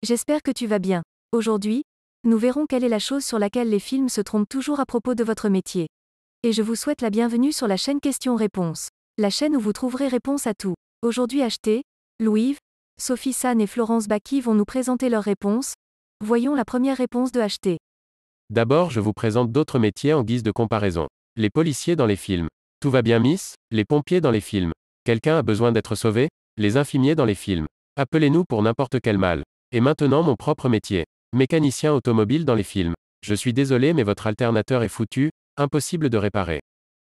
J'espère que tu vas bien. Aujourd'hui, nous verrons quelle est la chose sur laquelle les films se trompent toujours à propos de votre métier. Et je vous souhaite la bienvenue sur la chaîne Questions-Réponses. La chaîne où vous trouverez réponse à tout. Aujourd'hui HT, Louis-Yves, Sophie San et Florence Bacchi vont nous présenter leurs réponses. Voyons la première réponse de HT. D'abord, je vous présente d'autres métiers en guise de comparaison. Les policiers dans les films. Tout va bien, Miss? Les pompiers dans les films. Quelqu'un a besoin d'être sauvé? Les infirmiers dans les films. Appelez-nous pour n'importe quel mal. Et maintenant mon propre métier. Mécanicien automobile dans les films. Je suis désolé mais votre alternateur est foutu, impossible de réparer.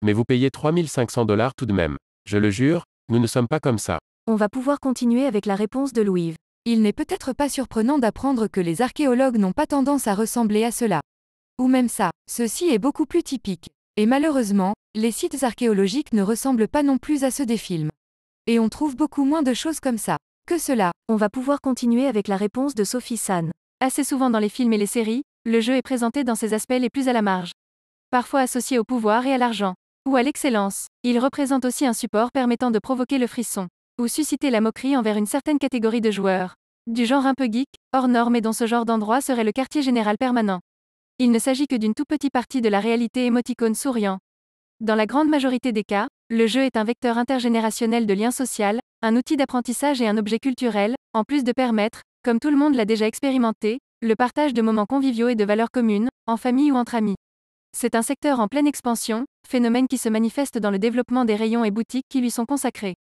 Mais vous payez 3500 $ tout de même. Je le jure, nous ne sommes pas comme ça. On va pouvoir continuer avec la réponse de Louis-Yves. Il n'est peut-être pas surprenant d'apprendre que les archéologues n'ont pas tendance à ressembler à cela. Ou même ça, ceci est beaucoup plus typique. Et malheureusement, les sites archéologiques ne ressemblent pas non plus à ceux des films. Et on trouve beaucoup moins de choses comme ça. Que cela. On va pouvoir continuer avec la réponse de Sophie San. Assez souvent dans les films et les séries, le jeu est présenté dans ses aspects les plus à la marge. Parfois associé au pouvoir et à l'argent. Ou à l'excellence. Il représente aussi un support permettant de provoquer le frisson. Ou susciter la moquerie envers une certaine catégorie de joueurs. Du genre un peu geek, hors norme et dont ce genre d'endroit serait le quartier général permanent. Il ne s'agit que d'une toute petite partie de la réalité émoticône souriant. Dans la grande majorité des cas, le jeu est un vecteur intergénérationnel de lien social, un outil d'apprentissage et un objet culturel, en plus de permettre, comme tout le monde l'a déjà expérimenté, le partage de moments conviviaux et de valeurs communes, en famille ou entre amis. C'est un secteur en pleine expansion, phénomène qui se manifeste dans le développement des rayons et boutiques qui lui sont consacrés.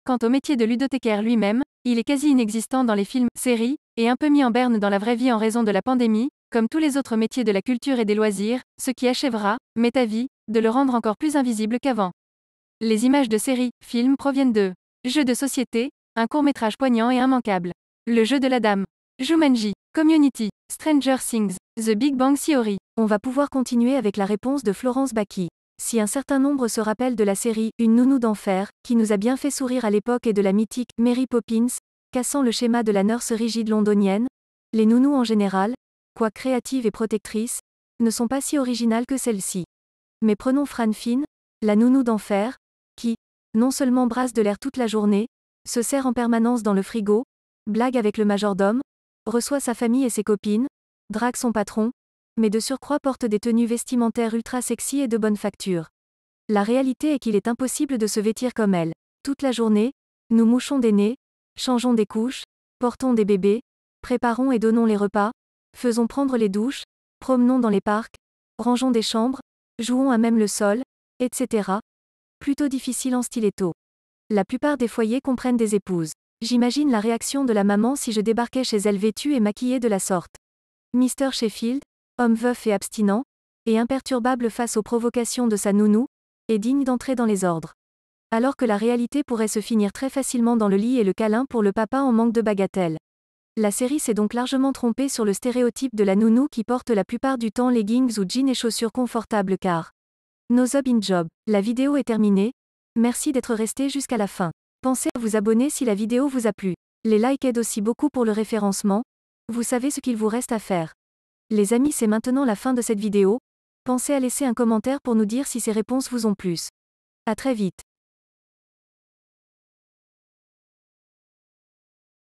Quant au métier de ludothécaire lui-même, il est quasi inexistant dans les films, séries, et un peu mis en berne dans la vraie vie en raison de la pandémie, comme tous les autres métiers de la culture et des loisirs, ce qui achèvera, m'est avis, de le rendre encore plus invisible qu'avant. Les images de séries, films proviennent de Jeux de société, un court-métrage poignant et immanquable. Le jeu de la dame. Jumanji, Community, Stranger Things, The Big Bang Theory. On va pouvoir continuer avec la réponse de Florence Bacchi. Si un certain nombre se rappellent de la série Une nounou d'enfer, qui nous a bien fait sourire à l'époque et de la mythique Mary Poppins, cassant le schéma de la nurse rigide londonienne, les nounous en général, quoique créatives et protectrices, ne sont pas si originales que celles-ci. Mais prenons Fran Finn, la nounou d'enfer, qui, non seulement brasse de l'air toute la journée, se sert en permanence dans le frigo, blague avec le majordome, reçoit sa famille et ses copines, drague son patron, mais de surcroît porte des tenues vestimentaires ultra sexy et de bonne facture. La réalité est qu'il est impossible de se vêtir comme elle. Toute la journée, nous mouchons des nez, changeons des couches, portons des bébés, préparons et donnons les repas, faisons prendre les douches, promenons dans les parcs, rangeons des chambres, jouons à même le sol, etc. Plutôt difficile en stiletto. La plupart des foyers comprennent des épouses. J'imagine la réaction de la maman si je débarquais chez elle vêtue et maquillée de la sorte. Mr. Sheffield, homme veuf et abstinent, et imperturbable face aux provocations de sa nounou, est digne d'entrer dans les ordres. Alors que la réalité pourrait se finir très facilement dans le lit et le câlin pour le papa en manque de bagatelle. La série s'est donc largement trompée sur le stéréotype de la nounou qui porte la plupart du temps leggings ou jeans et chaussures confortables car no job in job. La vidéo est terminée. Merci d'être resté jusqu'à la fin. Pensez à vous abonner si la vidéo vous a plu. Les likes aident aussi beaucoup pour le référencement. Vous savez ce qu'il vous reste à faire. Les amis, c'est maintenant la fin de cette vidéo. Pensez à laisser un commentaire pour nous dire si ces réponses vous ont plu. À très vite.